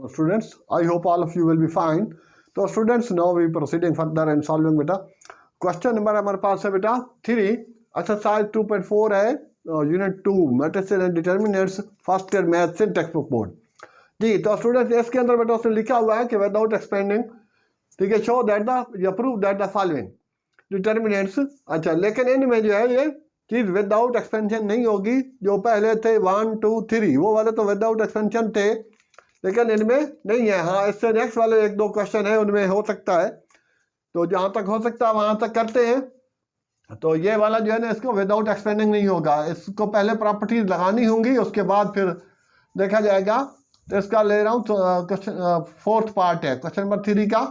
Students, I hope all of you will be fine. तो students now we proceeding further and solving बेटा. Question number हमारे पास है बेटा 3, एक्सरसाइज 2.4 है, unit 2 matrices and determinants, first year maths in text book board. जी, तो students इसके अंदर बेटा उसने लिखा हुआ है कि विदाउट एक्सपेंडिंग, ठीक है, शो दैट द या prove that the following determinants. अच्छा, लेकिन इनमें जो है ये चीज़ विदाउट एक्सपेंशन नहीं होगी. जो पहले थे 1 2 3 वो वाले तो विदाउट एक्सपेंशन थे, लेकिन इनमें नहीं है. हाँ, इससे नेक्स्ट वाले 1-2 क्वेश्चन है उनमें हो सकता है. तो जहाँ तक हो सकता है वहाँ तक करते हैं. तो ये वाला जो है ना, इसको विदाउट एक्सपेंडिंग नहीं होगा. इसको पहले प्रॉपर्टीज लगानी होंगी, उसके बाद फिर देखा जाएगा. तो इसका ले रहा हूँ क्वेश्चन, फोर्थ पार्ट है क्वेश्चन नंबर 3 का.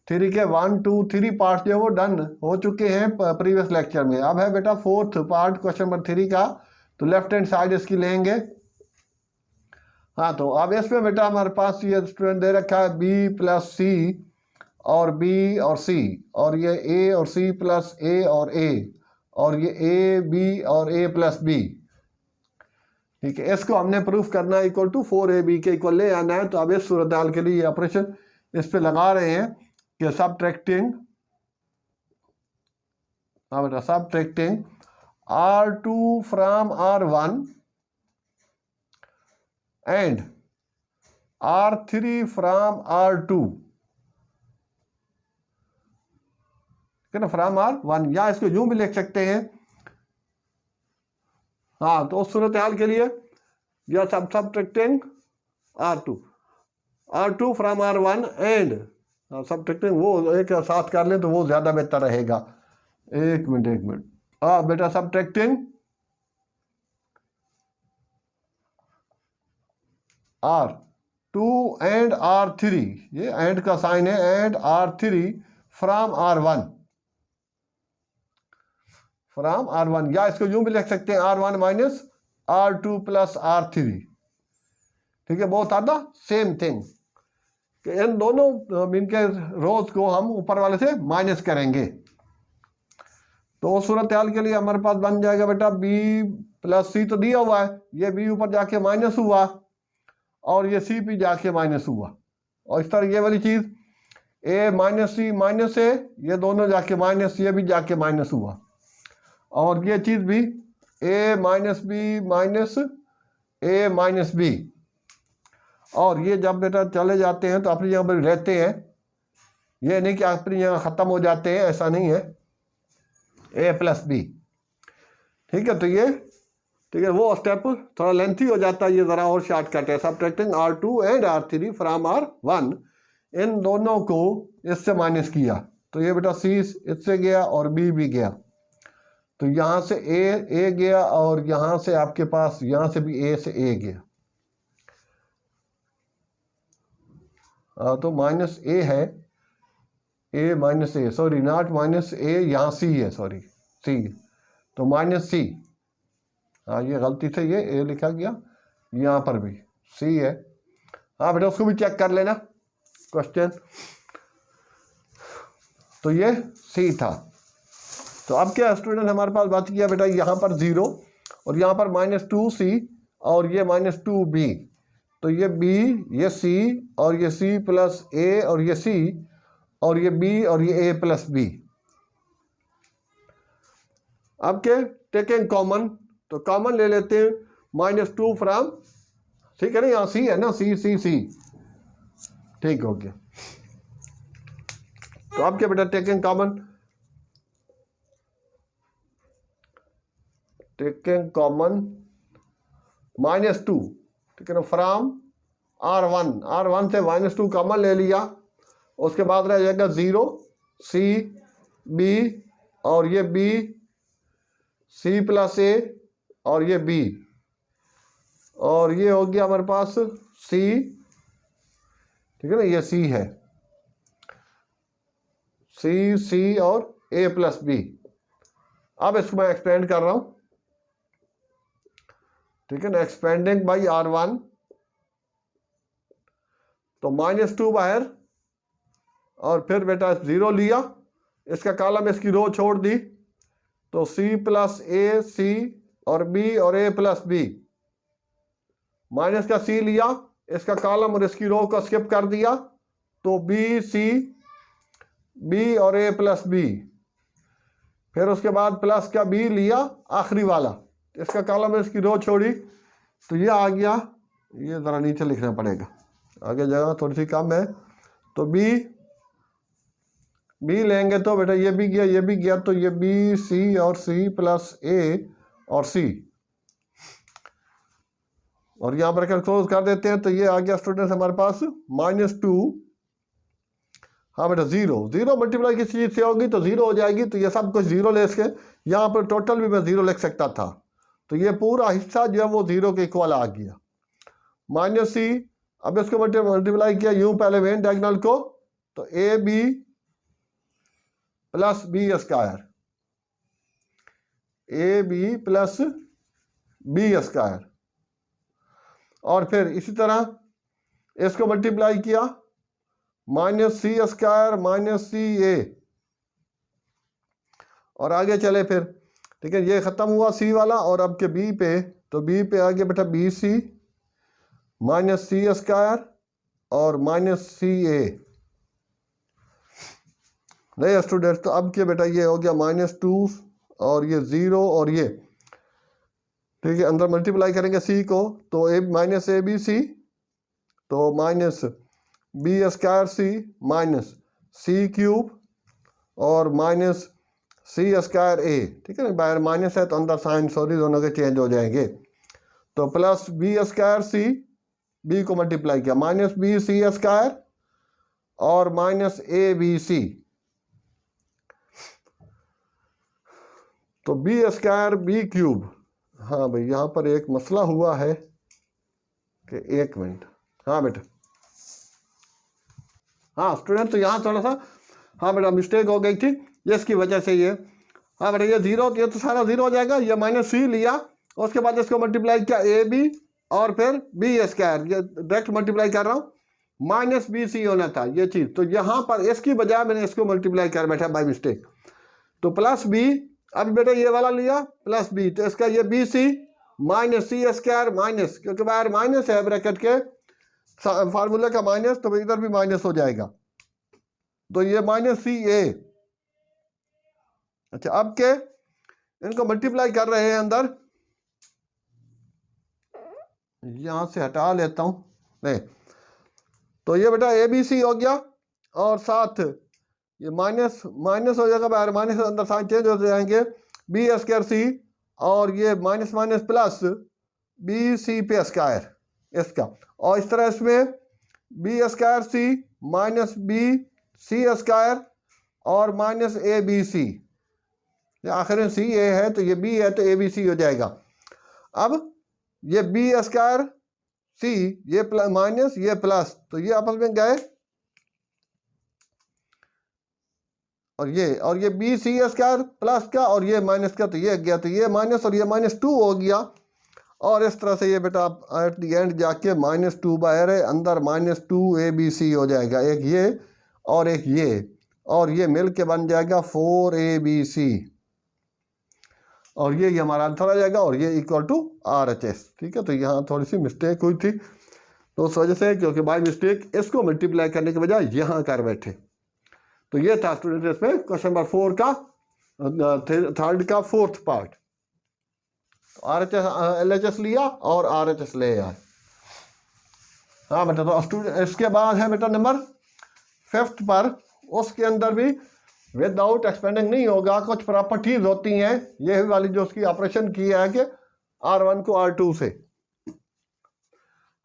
3 के 1 2 3 पार्ट जो वो डन हो चुके हैं प्रीवियस लेक्चर में. अब है बेटा फोर्थ पार्ट क्वेश्चन नंबर 3 का. तो लेफ्ट हैंड साइड इसकी लेंगे. हाँ, तो अब इसमें बेटा हमारे पास ये स्टूडेंट दे रखा है B प्लस C और B और C, और ये A और C प्लस A और A, और ये A B और A प्लस B. ठीक है, इसको हमने प्रूफ करना है इक्वल टू 4AB के इक्वल ले आना है. तो अब इस सूरत हाल के लिए ऑपरेशन इस पे लगा रहे हैं कि सबट्रैक्टिंग, हाँ बेटा, subtracting R2 from R1 and R3 from R2, ना, फ्रॉम R1, या इसको यूं भी लिख सकते हैं. हाँ, तो उस सूरत हाल के लिए या subtracting R2 from R1 and subtracting, वो एक साथ कर लें तो वो ज़्यादा बेहतर रहेगा. एक मिनट. हाँ बेटा, सबट्रैक्टिंग R2 एंड R3, ये एंड का साइन है, एंड R3 फ्रॉम R1, या इसको यूं भी लिख सकते हैं R1 minus R2 plus R3. ठीक है, बहुत आधा सेम थिंग. इन दोनों इनके रोज को हम ऊपर वाले से माइनस करेंगे. तो सूरत हाल के लिए हमारे पास बन जाएगा बेटा B प्लस C तो दिया हुआ है, ये B ऊपर जाके माइनस हुआ और ये C भी जाके माइनस हुआ. और इस तरह ये वाली चीज़ A minus C minus A, ये दोनों जाके माइनस, ये भी जाके माइनस हुआ. और ये चीज़ भी A minus B minus A minus B. और ये जब बेटा चले जाते हैं तो अपनी जगह पर रहते हैं, ये नहीं कि अपनी जगह ख़त्म हो जाते हैं, ऐसा नहीं है. A plus B. ठीक है, तो ये ठीक है, वो स्टेप थोड़ा लेंथी हो जाता है, ये ज़रा और शॉर्टकट है. Subtracting R2 and R3 from R1, इन दोनों को इससे माइनस किया तो ये बेटा C इससे गया और B भी गया. तो यहाँ से A गया और यहाँ से आपके पास यहाँ से भी A से A गया. तो माइनस A है, A minus A, sorry not minus A, यहाँ C है, सॉरी C, तो माइनस C. हाँ, ये गलती से ये A लिखा गया, यहाँ पर भी C है. हाँ बेटा, उसको भी चेक कर लेना क्वेश्चन. तो ये C था. तो अब क्या स्टूडेंट हमारे पास बच गया बेटा, यहाँ पर 0 और यहाँ पर -2C और ये -2B. तो ये B, ये C और ये C प्लस A और ये C और ये B और ये A प्लस B. अब के टेकिंग कॉमन, तो कॉमन ले लेते हैं -2 फ्रॉम, ठीक है ना, यहाँ C है ना, C. ठीक हो गया. तो अब क्या बेटा, टेकिंग कॉमन -2, ठीक है ना, फ्रॉम R1 से -2 कॉमन ले लिया. उसके बाद रह जाएगा 0 C B और ये B C प्लस A और ये B, और ये हो गया हमारे पास C. ठीक है ना, ये C है, C और A प्लस B. अब इसको मैं एक्सपेंड कर रहा हूं, ठीक है ना, एक्सपेंडिंग बाई R1. तो -2 बाहर और फिर बेटा 0 लिया, इसका कॉलम इसकी रो छोड़ दी. तो C प्लस A C और B और A प्लस B, माइनस का C लिया इसका कॉलम और इसकी रो को स्किप कर दिया, तो बी सी, बी और ए प्लस बी, फिर उसके बाद प्लस का बी लिया आखिरी वाला, इसका कॉलम और इसकी रो छोड़ी, तो ये आ गया। ये ज़रा नीचे लिखना पड़ेगा, आगे जगह थोड़ी सी कम है। तो बी लेंगे तो बेटा ये भी गया, ये भी गया, तो ये बी सी और सी प्लस ए और सी, और यहाँ ब्रैकेट क्लोज कर देते हैं। तो ये आ गया स्टूडेंट्स हमारे पास -2, हाँ बेटा 0 मल्टीप्लाई किसी चीज़ से होगी तो 0 हो जाएगी, तो ये सब कुछ 0 ले के यहाँ पर टोटल भी मैं 0 लिख सकता था, तो ये पूरा हिस्सा जो है वो 0 के इक्वल आ गया। -c, अब इसको मल्टीप्लाई किया यूं पहले मेन डायगोनल को, तो A B plus B square, A B plus B square, और फिर इसी तरह इसको मल्टीप्लाई किया -c स्क्वायर -c a, और आगे चले फिर, ठीक है, ये ख़त्म हुआ सी वाला, और अब के बी पे, तो बी पे आ गया बेटा बी सी -c स्क्वायर और -c a। नहीं स्टूडेंट्स, तो अब के बेटा ये हो गया -2 और ये 0 और ये, ठीक है, अंदर मल्टीप्लाई करेंगे सी को, तो ए -a b c, तो -b स्क्वायर सी -c क्यूब और -c स्क्वायर a, ठीक है ना, बाहर माइनस है तो अंदर साइन सॉरी दोनों के चेंज हो जाएंगे, तो प्लस b स्क्वायर सी, b को मल्टीप्लाई किया -b c स्क्वायर और -a b c, तो b स्क्वायर b क्यूब। हाँ भाई यहाँ पर एक मसला हुआ है कि 1 मिनट, हाँ बेटा, हाँ स्टूडेंट, तो यहाँ थोड़ा सा, हाँ बेटा मिस्टेक हो गई थी, ये इसकी वजह से ये, हाँ बेटा ये 0, ये तो सारा 0 हो जाएगा, ये -c लिया, उसके बाद इसको मल्टीप्लाई किया ए बी और फिर बी स्क्वायर, ये डायरेक्ट मल्टीप्लाई कर रहा हूँ, -bc होना था ये चीज़, तो यहाँ पर इसकी बजाय मैंने इसको मल्टीप्लाई कर बैठा बाई मिस्टेक, तो प्लस बी, अब बेटा ये वाला लिया प्लस बी, तो इसका ये B C -c square minus, क्योंकि बाहर माइनस है ब्रैकेट के फार्मूले का माइनस, तो इधर भी माइनस हो जाएगा, तो ये -c a। अच्छा, अब के इनको मल्टीप्लाई कर रहे हैं अंदर, यहां से हटा लेता हूं, नहीं, तो ये बेटा ए बी सी हो गया, और साथ ये माइनस हो जाएगा, बाहर माइनस अंदर साइन चेंज हो जाएंगे, बी स्क्वायर सी और ये माइनस प्लस बी सी पे स्क्वायर इसका, और इस तरह इसमें बी स्क्वायर सी -b c स्क्वायर और -a b c, आखिर में सी ए है तो ये b है तो a b c हो जाएगा। अब ये b स्क्वायर c, ये माइनस ये प्लस, तो ये आपस में गए, और ये बी सी स्क्वायर प्लस का और ये माइनस का, तो ये गया, तो ये माइनस और ये -2 हो गया, और इस तरह से ये बेटा एट द एंड जाके -2 बाहर है, अंदर -2 a b c हो जाएगा, एक ये और एक ये, और ये मिल के बन जाएगा 4 a b c, और ये हमारा आंसर आ जाएगा, और ये इक्वल टू RHS, ठीक है। तो यहाँ थोड़ी सी मिस्टेक हुई थी, तो उस वजह से, क्योंकि बाय मिस्टेक इसको मल्टीप्लाई करने के बजाय यहाँ कर बैठे, तो ये था स्टूडेंट इसमें क्वेश्चन नंबर 4 का, थर्ड का 4th पार्ट, RHS LHS लिया और RHS ले आए। हाँ बेटा, तो स्टूडेंट इसके बाद है बेटा नंबर 5th पर, उसके अंदर भी विदाउट एक्सपेंडिंग नहीं होगा, कुछ प्रॉपर्टीज होती हैं, ये वाली जो उसकी ऑपरेशन की है कि R1 को R2 से।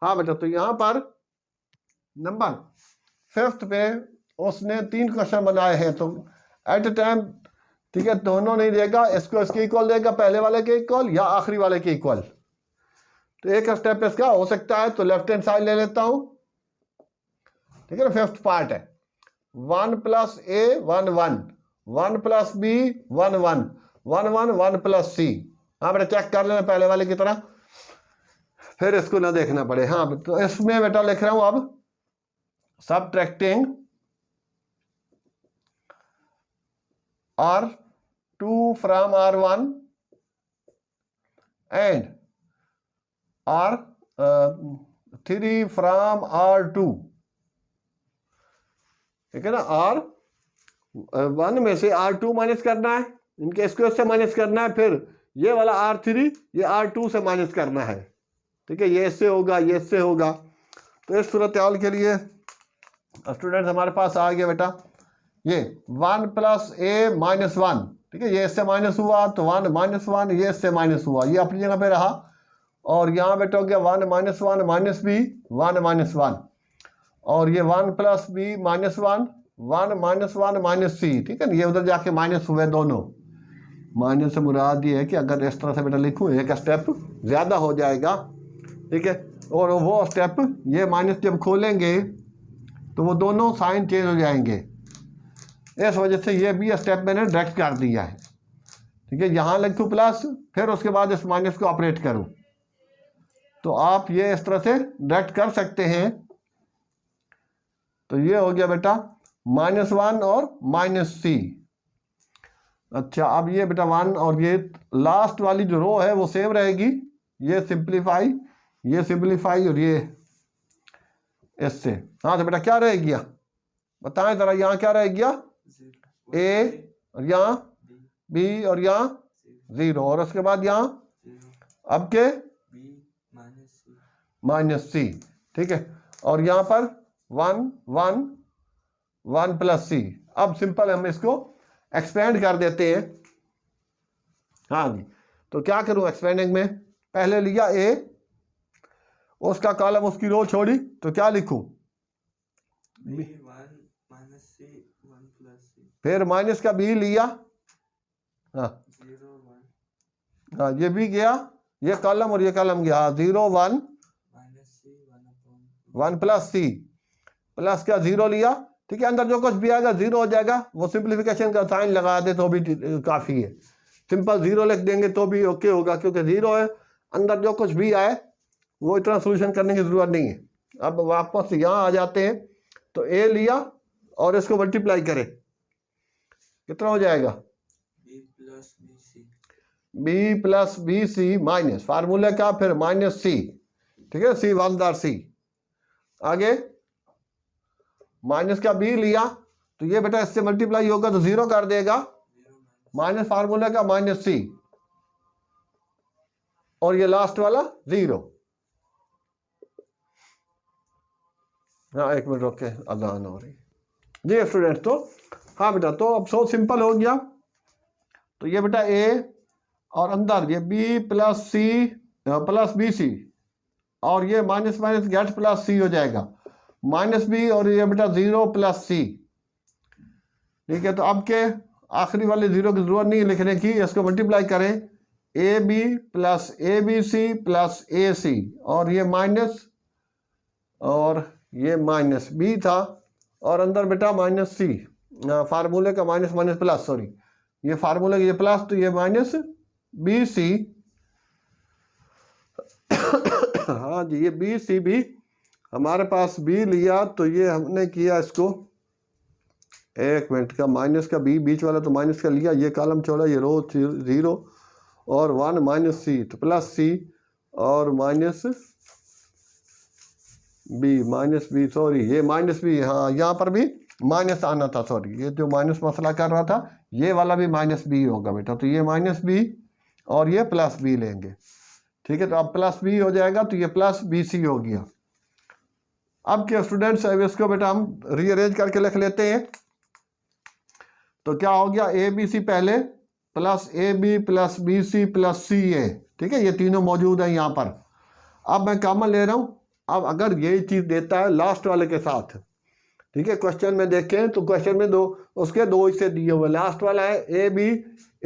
हाँ बेटा, तो यहाँ पर नंबर 5th पे उसने 3 क्वेश्चन बनाए हैं, तो एट ए टाइम, ठीक है, दोनों नहीं देगा, इसको इसके इक्वल देगा, पहले वाले के इक्वल या आखिरी वाले के इक्वल, तो एक स्टेप इसका हो सकता है, तो लेफ्ट हैंड साइड ले लेता हूं, ठीक है ना, 5th पार्ट है 1 + a 1 1 1 + b 1 1 1 1 1 + c। हाँ बेटा, चेक कर लेना पहले वाले की तरह, फिर इसको ना देखना पड़े। हाँ, तो इसमें बेटा लिख रहा हूं अब subtracting R2 from R1 and 3 from R2, ठीक है ना। R1 में से R2 माइनस करना है, इनके स्क्वायर से माइनस करना है, फिर ये वाला R3 ये R2 से माइनस करना है, ठीक है। ये इससे होगा, ये इससे होगा। तो इस सूरत हाल के लिए स्टूडेंट्स हमारे पास आ गया बेटा ये 1 + a - 1, ठीक है। ये इससे माइनस हुआ तो 1 - 1, ये इससे माइनस हुआ, ये अपनी जगह पे रहा। और यहाँ बेटा हो गया 1 - 1 - b 1 - 1, और ये 1 + b - 1 1 - 1 - c, ठीक है ना। ये उधर जाके माइनस हुए दोनों। माइनस से मुराद ये है कि अगर इस तरह से बेटा लिखूँ एक स्टेप ज़्यादा हो जाएगा, ठीक है। और वो स्टेप ये माइनस जब खोलेंगे तो वो दोनों साइन चेंज हो जाएंगे। इस वजह से ये भी स्टेप मैंने डायरेक्ट कर दिया है, ठीक है। यहाँ लिखूँ प्लस, फिर उसके बाद इस माइनस को ऑपरेट करूँ, तो आप ये इस तरह से डायरेक्ट कर सकते हैं। तो ये हो गया बेटा -1 और -c। अच्छा, अब ये बेटा 1 और ये लास्ट वाली जो रो है वो सेम रहेगी, ये सिंप्लीफाई और ये इससे। हाँ तो बेटा क्या रह गया बताएं जरा, यहाँ क्या रह गया, a और यहाँ b और यहाँ 0, और उसके बाद यहाँ अब के -c, ठीक है। और यहाँ पर 1 1 1 + c। अब सिंपल हम इसको एक्सपेंड कर देते हैं। हाँ जी, तो क्या करूं एक्सपेंडिंग में, पहले लिया a, उसका कॉलम उसकी रो छोड़ी, तो क्या लिखूं, b 1 - c 1 + c, फिर माइनस का b लिया, हाँ 0 1, हाँ ये भी गया, ये कॉलम और ये कॉलम गया, 0 1 -c 1 + c, प्लस का 0 लिया, ठीक है। अंदर जो कुछ भी आएगा 0 हो जाएगा, वो सिंप्लीफिकेशन का साइन लगा दे तो भी काफ़ी है। सिंपल 0 लिख देंगे तो भी ओके होगा, क्योंकि 0 है, अंदर जो कुछ भी आए वो इतना सोल्यूशन करने की ज़रूरत नहीं है। अब वापस यहाँ आ जाते हैं, तो a लिया और इसको मल्टीप्लाई करें, कितना हो जाएगा, b + bc माइनस फार्मूला का, फिर -c, ठीक है, c 1 c। आगे माइनस का b लिया, तो ये बेटा इससे मल्टीप्लाई होगा तो 0 कर देगा, माइनस फार्मूला का -c, और ये लास्ट वाला 0। हाँ एक मिनट रोके, अजान हो रही जी स्टूडेंट्स। तो हाँ बेटा, तो अब सो सिंपल हो गया। तो ये बेटा a और अंदर ये b + c + bc, और ये माइनस गेट +c हो जाएगा, -b, और ये बेटा 0 + c, ठीक है। तो अब के आखिरी वाले 0 की जरूरत नहीं है लिखने की, इसको मल्टीप्लाई करें, ab + abc + ac, और ये माइनस और ये -b था, और अंदर बेटा -c, फार्मूले का माइनस प्लस, सॉरी ये फार्मूले का ये प्लस, तो ये -bc। हाँ जी, ये bc भी हमारे पास b लिया, तो ये हमने किया इसको, एक मिनट का, माइनस का b बीच वाला तो माइनस का लिया, ये कॉलम छोड़ा, ये रो 0 और 1 -c, तो +c और -b, सॉरी ये -b, हाँ यहाँ पर भी माइनस आना था, सॉरी ये जो माइनस मसला कर रहा था, ये वाला भी -b होगा बेटा, तो ये -b और ये +b लेंगे, ठीक है। तो अब +b हो जाएगा, तो ये +bc हो गया। अब क्या स्टूडेंट्स, अब इसको बेटा हम रीअरेंज करके लिख लेते हैं। तो क्या हो गया, abc पहले +ab + bc + ca, ठीक है, ये तीनों मौजूद हैं यहाँ पर। अब मैं कॉमन ले रहा हूँ, अब अगर यही चीज़ देता है लास्ट वाले के साथ, ठीक है, क्वेश्चन में देखें तो क्वेश्चन में उसके 2 हिस्से दिए हुए, लास्ट वाला है abc +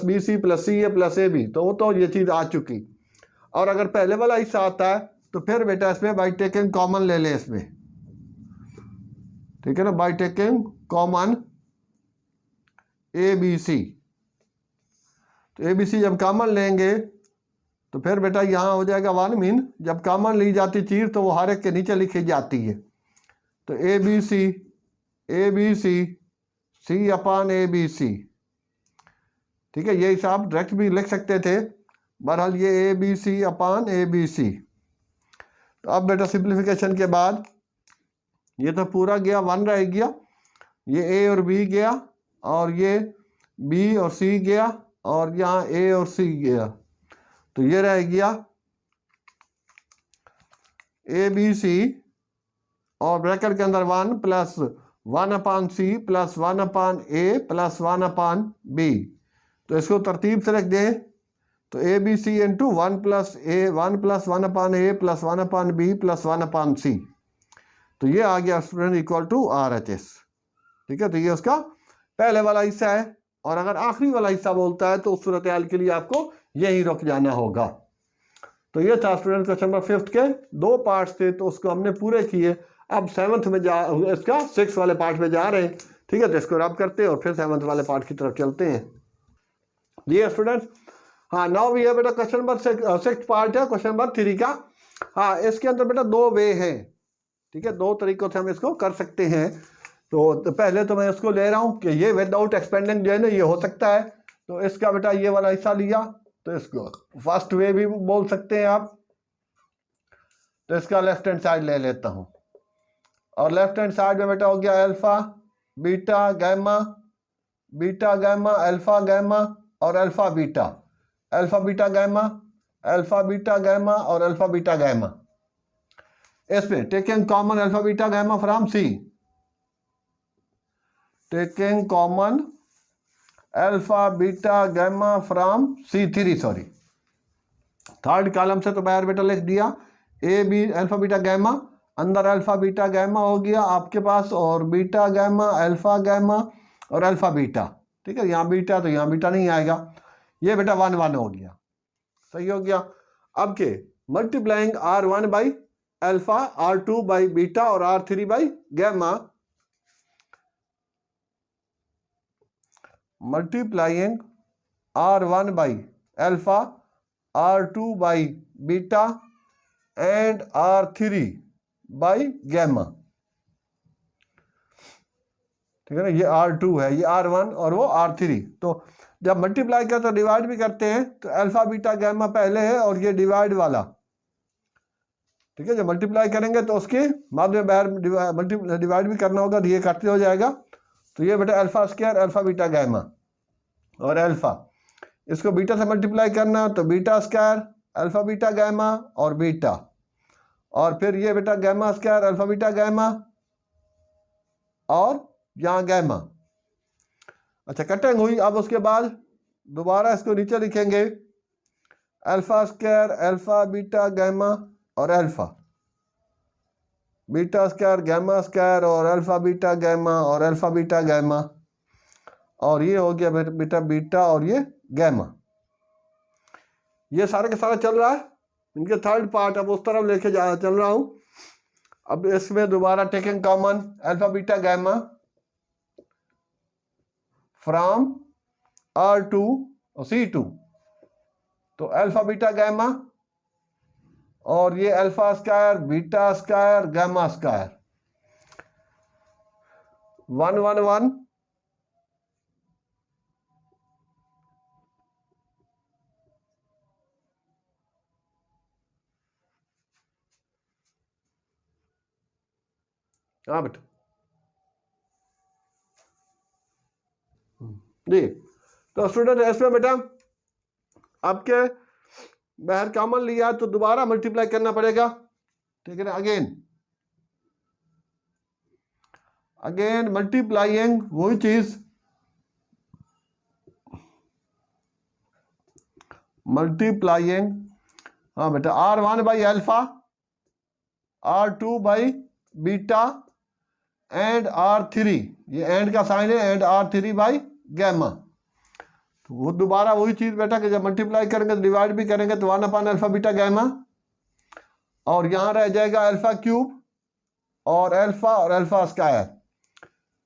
bc + ca + ab, तो वो तो ये चीज़ आ चुकी। और अगर पहले वाला हिस्सा आता है तो फिर बेटा इसमें बाई टेकिंग कॉमन ले लें इसमें, ठीक है ना, बाई टेकिंग कॉमन abc। तो abc जब कॉमन लेंगे तो फिर बेटा यहाँ हो जाएगा 1 मीन, जब कॉमन ली जाती चीज़ तो वो हर एक के नीचे लिखी जाती है। तो abc c/abc, ठीक है, ये हिसाब डायरेक्ट भी लिख सकते थे, बहरहाल ये abc/abc, तो अब बेटा सिंप्लीफिकेशन के बाद ये तो पूरा गया, 1 रह गया, ये ए और बी गया, और ये बी और सी गया, और यहाँ ए और सी गया, तो ये रह गया ए बी सी, और ब्रैकेट के अंदर 1 plus 1/c plus 1/a plus 1/b। तो इसको तरतीब से रख दें, तो A B C into 1 plus 1/a plus 1/b plus 1/c, तो ये आ गया स्टूडेंट इक्वल टू RHS। ठीक है, तो ये उसका पहले वाला हिस्सा है, और अगर आखिरी वाला हिस्सा बोलता है तो उस सूरत हाल के लिए आपको यही रुक जाना होगा। तो ये था स्टूडेंट क्वेश्चन नंबर 5 के 2 पार्ट्स थे, तो उसको हमने पूरे किए। अब 7th में इसका 6 वाले पार्ट में जा रहे हैं। ठीक है, तो इसको रब करते हैं और फिर 7th वाले पार्ट की तरफ चलते हैं। ये स्टूडेंट्स, हाँ नाउ वी हैव बेटा क्वेश्चन नंबर 6 पार्ट है क्वेश्चन नंबर 3 का। हाँ, इसके अंदर बेटा 2 वे हैं। ठीक है, 2 तरीकों से हम इसको कर सकते हैं। तो पहले तो मैं इसको ले रहा हूँ कि ये विदाउट एक्सपेंडिंग जो है ना, ये हो सकता है। तो इसका बेटा ये वाला हिस्सा लिया, तो इसको फर्स्ट वे भी बोल सकते हैं आप। तो इसका लेफ्ट हैंड साइड ले लेता हूँ, और लेफ्ट हैंड साइड में बेटा हो गया alpha beta gamma, beta gamma alpha gamma और alpha beta, alpha beta gamma, alpha beta gamma और अल्फा बीटा गैमा। इसमें taking common alpha beta gamma from C, taking common alpha beta gamma from C3, sorry third column से तो बाहर बेटा लिख दिया A B alpha beta gamma, अंदर alpha beta gamma हो गया आपके पास, और बीटा गैमा अल्फा गैमा और अल्फा बीटा। ठीक है, यहाँ बीटा तो यहाँ बीटा नहीं आएगा, ये बेटा 1 1 हो गया, सही हो गया। अब के multiplying R1 by alpha, R2 by beta और R3 by gamma, multiplying R1 by alpha, R2 by beta and R3 by gamma. ठीक है ना, ये R2 है, ये R1 और वो R3। तो जब मल्टीप्लाई करते तो डिवाइड भी करते हैं, तो अल्फा बीटा गैमा पहले है और ये डिवाइड वाला। ठीक है, जब मल्टीप्लाई करेंगे तो उसके बाद में बाहर डिवाइड भी करना होगा, तो ये काटते हो जाएगा। तो ये बेटा alpha square alpha beta gamma, और अल्फा इसको बीटा से मल्टीप्लाई करना, तो beta square alpha beta gamma और बीटा, और फिर ये बेटा gamma square alpha beta gamma और यहाँ गैमा। अच्छा, कटिंग हुई। अब उसके बाद दोबारा इसको नीचे लिखेंगे, alpha square alpha beta gamma और alpha, beta square gamma square और अल्फा बीटा गैमा और अल्फा बीटा गैमा, और ये हो गया बेटा बीटा और ये गैमा। ये सारे के सारा चल रहा है। इनके थर्ड पार्ट अब उस तरफ लेके चल रहा हूँ। अब इसमें दोबारा taking common alpha beta gamma from R2 और C2, तो अल्फा बीटा गैमा और ये alpha square beta square gamma square, 1 1 1 हाँ बेटा जी। तो स्टूडेंट इसमें बेटा आपके बाहर कॉमन लिया तो दोबारा मल्टीप्लाई करना पड़ेगा। ठीक है ना, अगेन मल्टीप्लाइंग वही चीज, मल्टीप्लाइंग हाँ बेटा R1 by alpha, R2 by beta and R3, ये एंड का साइन है, एंड R3 बाई गैमा। तो वो दोबारा वही चीज बेटा कि जब मल्टीप्लाई करेंगे तो डिवाइड भी करेंगे, तो 1 अपान अल्फा बीटा गैमा, और यहाँ रह जाएगा अल्फा क्यूब और alpha square,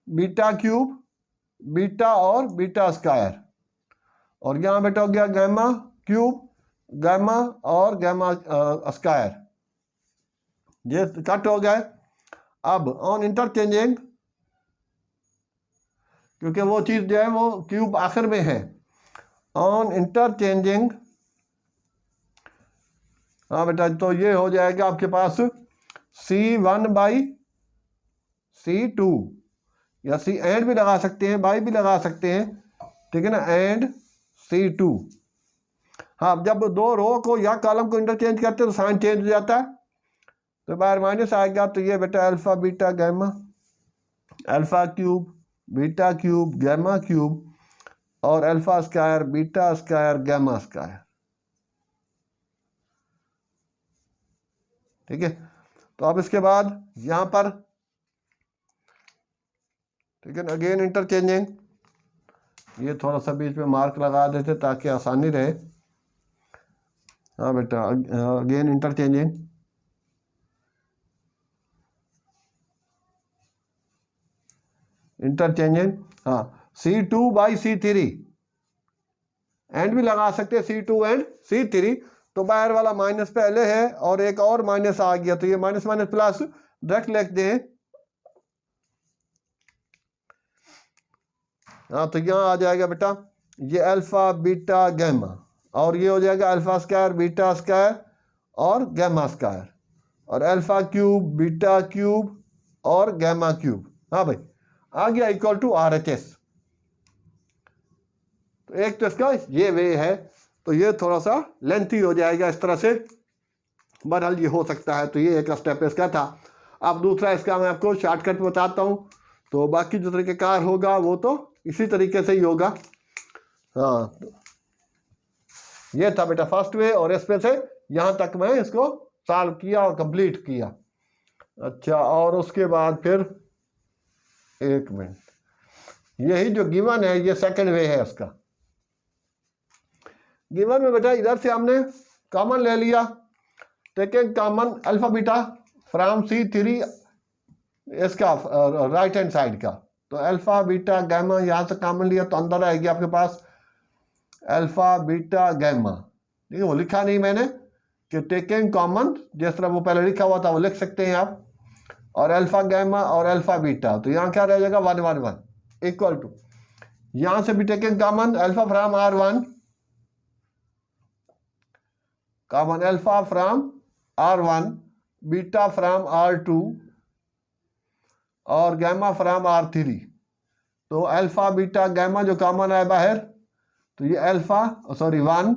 beta cube beta और बीटा स्क्वायर, और यहाँ बेटा हो गया गैमा क्यूब गैमा और गैमा स्क्वायर, ये कट हो गए। अब ऑन इंटरचेंजिंग, क्योंकि वो चीज़ जो है वो क्यूब आखिर में है, ऑन इंटरचेंजिंग हाँ बेटा, तो ये हो जाएगा आपके पास C1/C2, या सी एंड भी लगा सकते हैं, बाई भी लगा सकते हैं, ठीक है ना, एंड C2। हाँ, जब दो रो को या कॉलम को इंटरचेंज करते हैं तो साइन चेंज हो जाता है, तो बाहर माइनस आएगा, तो ये बेटा alpha beta gamma, alpha cube beta cube gamma cube, और alpha square beta square gamma square, ठीक है। तो अब इसके बाद यहाँ पर, ठीक है ना, अगेन इंटरचेंजिंग, ये थोड़ा सा बीच में मार्क लगा देते ताकि आसानी रहे। हाँ बेटा, अगेन इंटरचेंजिंग, हाँ, C2/C3, एंड भी लगा सकते हैं, C2 एंड C3। तो बाहर वाला माइनस पहले है और एक और माइनस आ गया, तो ये माइनस माइनस प्लस डायरेक्ट लिख दें। हाँ, तो यहाँ आ जाएगा बेटा ये अल्फा बीटा गैमा, और ये हो जाएगा अल्फा स्क्वायर बीटा स्क्वायर और गैमा स्क्वायर, और अल्फा क्यूब बीटा क्यूब और गैमा क्यूब। हाँ भाई, आ गया इक्वल टू RHS। तो एक तो इसका ये वे है, तो ये थोड़ा सा लेंथी हो जाएगा इस तरह से, बहरहाल ये हो सकता है। तो ये एक स्टेप इसका था। अब दूसरा इसका मैं आपको शॉर्टकट बताता हूँ, तो बाकी जो तरीक़ेकार होगा वो तो इसी तरीके से ही होगा। हाँ, ये था बेटा फर्स्ट वे, और इसमें से यहाँ तक मैं इसको सॉल्व किया और कंप्लीट किया। अच्छा, और उसके बाद फिर एक मिनट, यही जो गिवन है ये सेकंड वे है इसका। गिवन में बेटा इधर से हमने कॉमन ले लिया, taking common alpha beta from C3, इसका राइट हैंड साइड का, तो अल्फा बीटा गैमा यहाँ से कॉमन लिया तो अंदर आएगी आपके पास अल्फा बीटा गैमा। ठीक है, वो लिखा नहीं मैंने कि टेकिंग कॉमन, जिस तरह वो पहले लिखा हुआ था वो लिख सकते हैं आप, और अल्फा गैमा और अल्फा बीटा, तो यहाँ क्या रह जाएगा 1 1 1 इक्वल टू, यहाँ से भी taking common alpha from R1, common alpha from R1, beta from R2 और गैमा फ्रॉम R3। तो अल्फा बीटा गैमा जो कॉमन है बाहर, तो ये अल्फा 1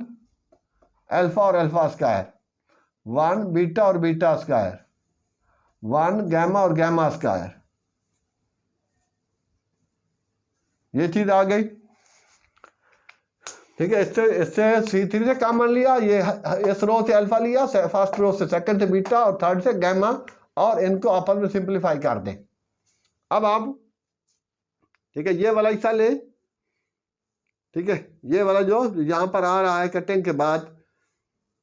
अल्फा और अल्फा स्क्वायर, 1 बीटा और बीटा स्क्वायर, 1 गैमा और गैमा स्क्वायर, ये चीज आ गई। ठीक है, इससे C3 से कॉमन लिया, ये इस रो से अल्फा लिया, फर्स्ट रो से, सेकंड से बीटा और थर्ड से गैमा, और इनको आपस में सिंप्लीफाई कर दें। अब आप, ठीक है, ये वाला हिस्सा ले, ठीक है, ये वाला जो यहाँ पर आ रहा है कटिंग के बाद,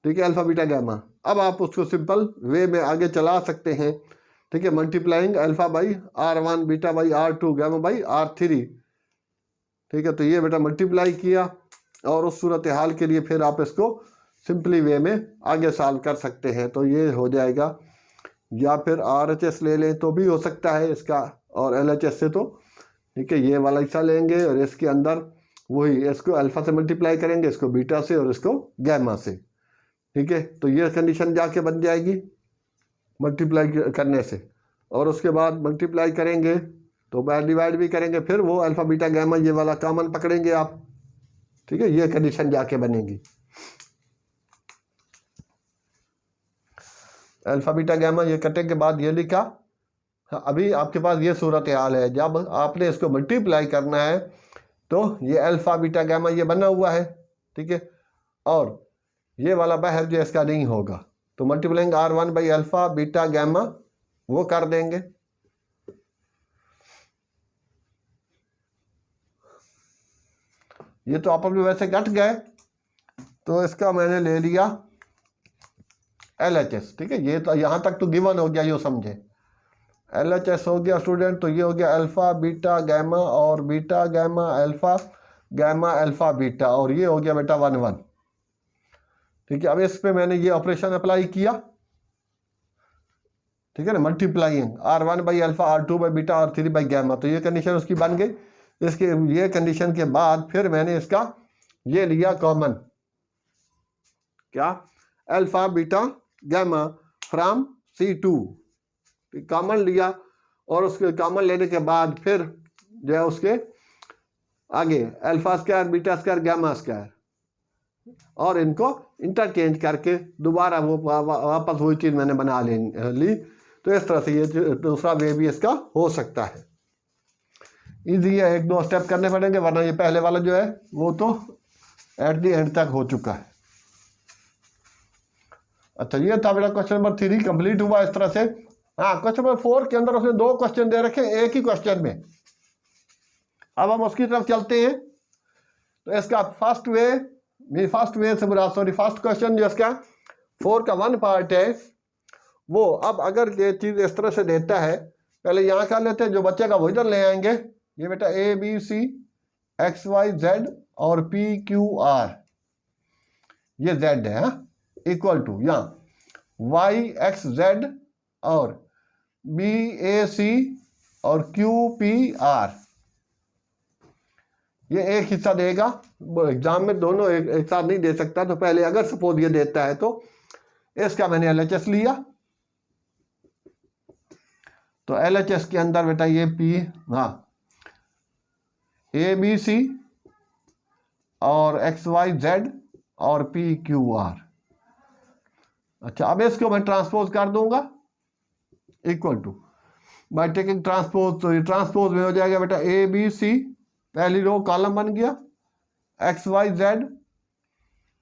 ठीक है, अल्फा बीटा गैमा, अब आप उसको सिंपल वे में आगे चला सकते हैं। ठीक है, multiplying alpha by R1 beta by R2 gamma by R3। ठीक है, तो ये बेटा मल्टीप्लाई किया, और उस सूरत हाल के लिए फिर आप इसको सिंपली वे में आगे सॉल्व कर सकते हैं। तो ये हो जाएगा, या फिर RHS ले लें तो भी हो सकता है इसका, और LHS से, तो ठीक है, ये वाला हिस्सा लेंगे और इसके अंदर वही, इसको अल्फा से मल्टीप्लाई करेंगे, इसको बीटा से और इसको गैमा से। ठीक है, तो ये कंडीशन जाके बन जाएगी मल्टीप्लाई करने से, और उसके बाद मल्टीप्लाई करेंगे तो बाय डिवाइड भी करेंगे, फिर वो अल्फा बीटा गैमा ये वाला कॉमन पकड़ेंगे आप। ठीक है, ये कंडीशन जाके बनेगी। अल्फा बीटा गैमा ये कटने के बाद ये लिखा। हाँ, अभी आपके पास ये सूरत हाल है, जब आपने इसको मल्टीप्लाई करना है तो ये अल्फा बीटा गैमा ये बना हुआ है। ठीक है, और ये वाला बाहर जो इसका नहीं होगा, तो multiplying R1 by alpha beta gamma वो कर देंगे। ये तो आपस में वैसे कट गए, तो इसका मैंने ले लिया LHS। ठीक है, ये तो यहाँ तक तो गिवन हो गया, ये समझे। LHS हो गया स्टूडेंट, तो ये हो गया अल्फा बीटा गैमा और beta gamma alpha gamma alpha beta, और ये हो गया बेटा 1 1। ठीक है, अब इस पे मैंने ये ऑपरेशन अप्लाई किया। ठीक है ना, multiplying R1 by alpha, R2 by beta, R3 by gamma, तो ये कंडीशन उसकी बन गई। इसके ये कंडीशन के बाद फिर मैंने इसका ये लिया कॉमन, क्या, alpha beta gamma from C2, common लिया और उसके कॉमन लेने के बाद फिर जो है उसके आगे alpha square beta square gamma square और इनको इंटरचेंज करके दोबारा वो वापस वही चीज़ मैंने बना ली। तो इस तरह से ये दूसरा वे भी इसका हो सकता है। इजी है, एक दो स्टेप करने पड़ेंगे, वरना ये पहले वाला जो है वो तो एट दी एंड तक हो चुका है। अच्छा, ये था मेरा क्वेश्चन नंबर 3 कंप्लीट हुआ इस तरह से। हाँ, क्वेश्चन नंबर 4 के अंदर उसने 2 क्वेश्चन दे रखे एक ही क्वेश्चन में। अब हम उसकी तरफ चलते हैं। तो इसका फर्स्ट क्वेश्चन जो इसका 4 का 1 पार्ट है वो, अब अगर ये चीज़ इस तरह से देता है, पहले यहाँ कर लेते हैं, जो बच्चेगा वो इधर ले आएंगे। ये बेटा ABC XYZ और PQR, ये Z है, इक्वल टू यहाँ YXZ और BAC और QPR, ये एक हिस्सा देगा। एग्जाम में दोनों एक साथ नहीं दे सकता, तो पहले अगर सपोज ये देता है तो इसका मैंने LHS लिया। तो LHS के अंदर बेटा ये ABC और XYZ और PQR। अच्छा, अब इसको मैं ट्रांसपोज कर दूंगा equal to by taking transpose. तो ये ट्रांसपोज में हो जाएगा बेटा ABC, पहली रो कॉलम बन गया, XYZ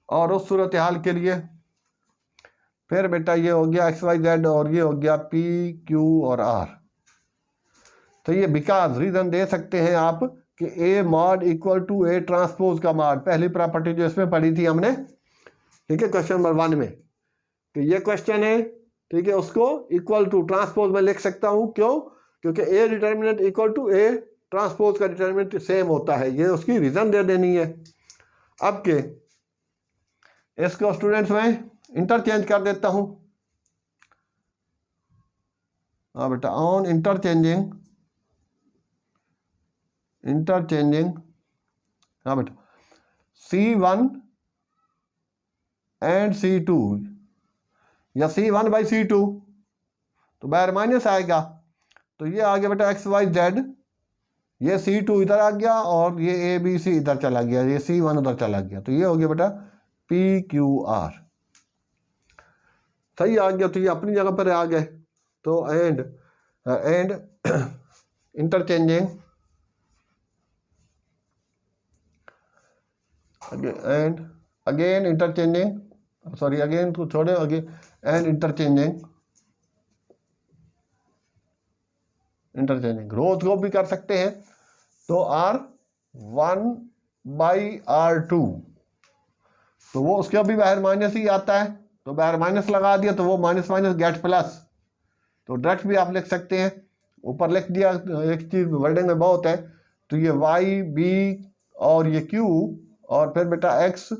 और उस सूरत हाल के लिए फिर बेटा ये हो गया XYZ और ये हो गया PQ और R। तो ये बिकॉज रीजन दे सकते हैं आप कि A mod equal to A transpose का मॉड, पहली प्रॉपर्टी जो इसमें पढ़ी थी हमने, ठीक है, क्वेश्चन नंबर 1 में। तो ये क्वेश्चन है, ठीक है, उसको इक्वल टू ट्रांसपोज में लिख सकता हूँ। क्यों? क्योंकि A determinant equal to A transpose का डिटर्मिनेंट सेम होता है। ये उसकी रीजन दे देनी है। अब के इसको स्टूडेंट्स में इंटरचेंज कर देता हूं। हाँ बेटा, ऑन इंटरचेंजिंग, हाँ बेटा, C1 एंड C2 या C1 बाई C2, तो बाहर माइनस आएगा। तो ये आ गया बेटा XYZ, ये C2 इधर आ गया और ये ABC इधर चला गया, ये C1 उधर चला गया। तो ये हो गया बेटा PQR, सही आ गया। तो ये अपनी जगह पर आ गए। तो and interchanging and again interchanging, sorry again तो छोड़े, अगेन एंड इंटरचेंजिंग रोज को भी कर सकते हैं। तो R1 बाई R2, तो वो उसके भी बाहर माइनस ही आता है, तो बाहर माइनस लगा दिया तो वो माइनस माइनस गेट प्लस। तो डायरेक्ट भी आप लिख सकते हैं, ऊपर लिख दिया, एक चीज वर्डिंग में बहुत है। तो ये Y B और ये Q और फिर बेटा X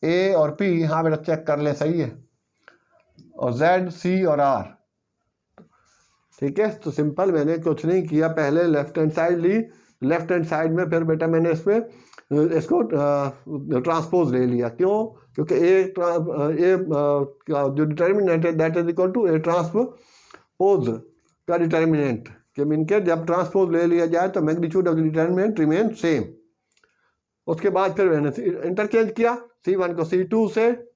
A और P, हाँ बेटा चेक कर ले सही है, और Z C और R, ठीक है। तो सिंपल, मैंने कुछ नहीं किया, पहले लेफ्ट हैंड साइड ली, लेफ्ट हैंड साइड में फिर बेटा मैंने इसको ट्रांसपोज ले लिया। क्यों? क्योंकि ए जो डिटर्मिनेंट है that is equal to A transpose का डिटर्मिनेंट, के मीन के जब ट्रांसपोज ले लिया जाए तो magnitude of the determinant remain same. उसके बाद फिर मैंने इंटरचेंज किया C1 को C2 से,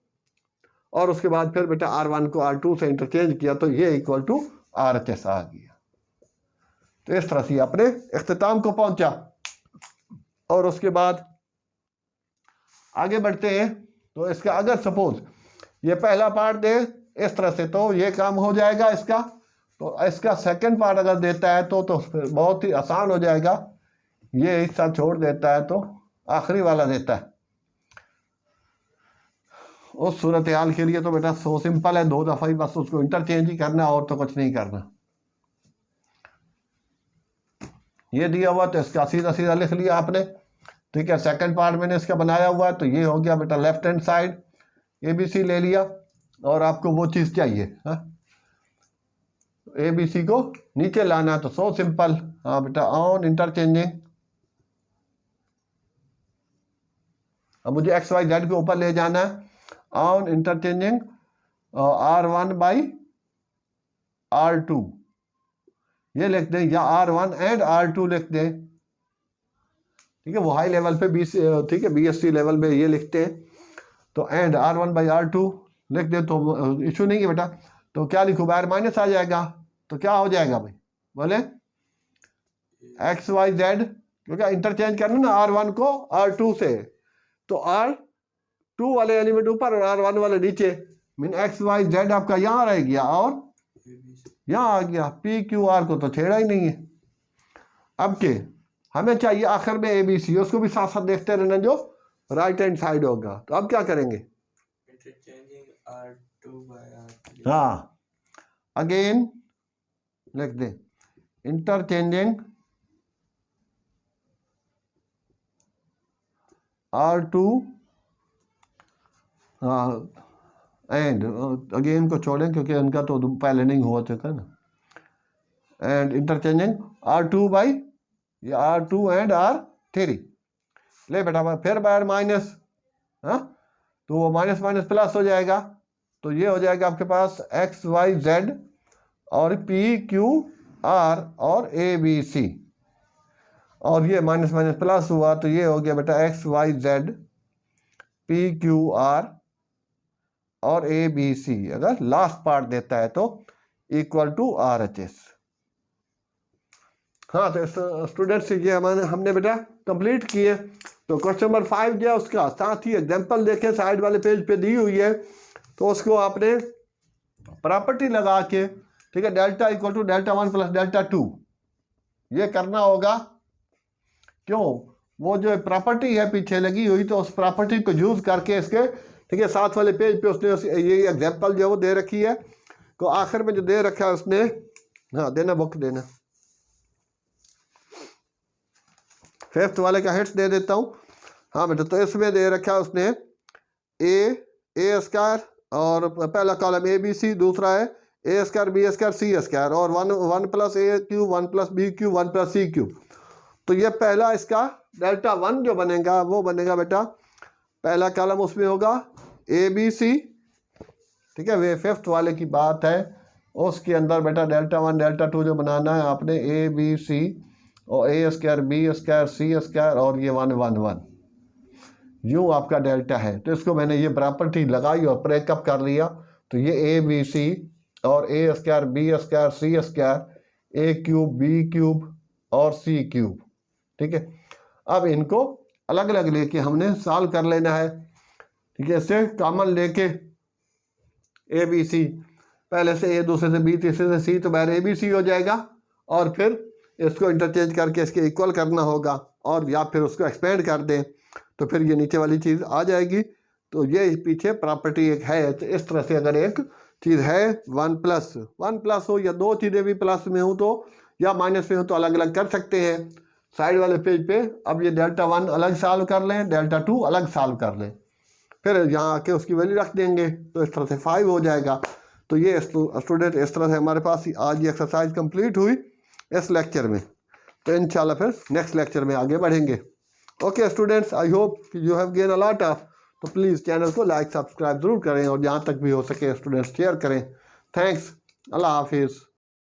और उसके बाद फिर बेटा R1 को R2 से इंटरचेंज किया, तो ये इक्वल टू RHS आ गया। तो इस तरह से अपने इख्तिताम को पहुंचा। और उसके बाद आगे बढ़ते हैं। तो इसका अगर सपोज ये पहला पार्ट दे इस तरह से, तो ये काम हो जाएगा इसका। तो इसका सेकंड पार्ट अगर देता है तो फिर बहुत ही आसान हो जाएगा। ये हिस्सा छोड़ देता है तो आखिरी वाला देता है। उस सूरत हाल के लिए तो बेटा सो सिंपल है, 2 दफा ही बस उसको इंटरचेंज ही करना, और तो कुछ नहीं करना। ये दिया हुआ तो इसका सीधा सीधा लिख लिया आपने, ठीक है। सेकंड पार्ट मैंने इसका बनाया हुआ है, तो ये हो गया बेटा लेफ्ट हैंड साइड ABC ले लिया, और आपको वो चीज़ चाहिए, हाँ ABC को नीचे लाना, तो सो सिंपल, हाँ बेटा ऑन इंटरचेंजिंग। अब मुझे XYZ के ऊपर ले जाना है, ऑन इंटरचेंजिंग R1/R2 ये लिख दें, या R1 एंड R2 लिख दें, ठीक है। वो हाई लेवल पे ठीक है, BSc लेवल में ये लिखते हैं, तो एंड R1/R2 लिख दें तो इशू नहीं है बेटा। तो क्या लिखूँ, बाहर माइनस आ जाएगा, तो क्या हो जाएगा भाई, बोले XYZ, क्योंकि इंटरचेंज करना ना R1 को R2 से, तो R2 वाले एलिमेंट ऊपर और R1 वाले नीचे, मीन XYZ आपका यहाँ रह गया और यहाँ आ गया। PQR को तो छेड़ा ही नहीं है। अब के हमें चाहिए आखिर में ABC, उसको भी साथ साथ देखते रहना जो राइट हैंड साइड होगा। तो अब क्या करेंगे, हाँ अगेन लिख दें, इंटरचेंजिंग R2 एंड अगेन को छोड़ें क्योंकि उनका तो पहले नहीं हुआ चुका ना, and interchanging R2 and R3 ले बेटा, फिर बाहर माइनस, हाँ तो वो माइनस माइनस प्लस हो जाएगा, तो ये हो जाएगा आपके पास XYZ और PQR और ABC, और ये माइनस माइनस प्लस हुआ तो ये हो गया बेटा XYZ PQR और ABC, अगर लास्ट पार्ट देता है तो इक्वल टू RHS। हाँ तो स्टूडेंट्स ये हमने बेटा कंप्लीट किए। तो क्वेश्चन नंबर 5 जो है उसका साथ ही एग्जांपल देखें, साइड वाले पेज पे दी हुई है, तो उसको आपने प्रॉपर्टी लगा के, ठीक है, delta equal to delta 1 plus delta 2 ये करना होगा। क्यों, वो जो प्रॉपर्टी है पीछे लगी हुई, तो उस प्रॉपर्टी को यूज करके इसके, ठीक है, साथ वाले पेज पे उसने ये एग्जांपल जो वो दे रखी है, तो आखिर में जो दे रखा है उसने, हाँ देना बुक देना, 5th वाले का हिट्स दे देता हूँ। हाँ बेटा, तो इसमें दे रखा है उसने ए स्क्वायर और पहला कॉलम ABC, दूसरा है A square B square C square और 1 plus A cube 1 plus B cube 1 plus C cube. तो ये पहला इसका डेल्टा 1 जो बनेगा वो बनेगा बेटा, पहला कॉलम उसमें होगा ABC, ठीक है, वे 5th वाले की बात है। उसके अंदर बेटा डेल्टा 1 डेल्टा 2 जो बनाना है आपने ABC और A square B square C square और ये 1 1 1 यूँ आपका डेल्टा है। तो इसको मैंने ये प्रॉपर्टी लगाई और ब्रेकअप कर लिया, तो ये ABC और A square B square C square A cube B cube और C क्यूब, ठीक है। अब इनको अलग अलग लेके हमने सॉल्व कर लेना है, ठीक है। इससे कॉमन लेके ABC, पहले से A दूसरे से B तीसरे से C, तो बाहर ABC हो जाएगा, और फिर इसको इंटरचेंज करके इसके इक्वल करना होगा, और या फिर उसको एक्सपेंड कर दें तो फिर ये नीचे वाली चीज़ आ जाएगी। तो ये पीछे प्रॉपर्टी एक है। तो इस तरह से अगर एक चीज़ है 1 प्लस हो, या दो चीज़ें भी प्लस में हो तो, या माइनस में हो, तो अलग अलग कर सकते हैं साइड वाले पेज पे। अब ये डेल्टा 1 अलग सॉल्व कर लें, डेल्टा 2 अलग सॉल्व कर लें, फिर यहाँ आके उसकी वैल्यू रख देंगे, तो इस तरह से 5 हो जाएगा। तो ये स्टूडेंट इस तरह से हमारे पास आज ये एक्सरसाइज कंप्लीट हुई इस लेक्चर में। तो इंशाल्लाह फिर नेक्स्ट लेक्चर में आगे बढ़ेंगे। Okay students, I hope you have gain a lot of. तो प्लीज़ चैनल को लाइक सब्सक्राइब ज़रूर करें, और जहाँ तक भी हो सके स्टूडेंट्स शेयर करें। थैंक्स, अल्लाह हाफिज़।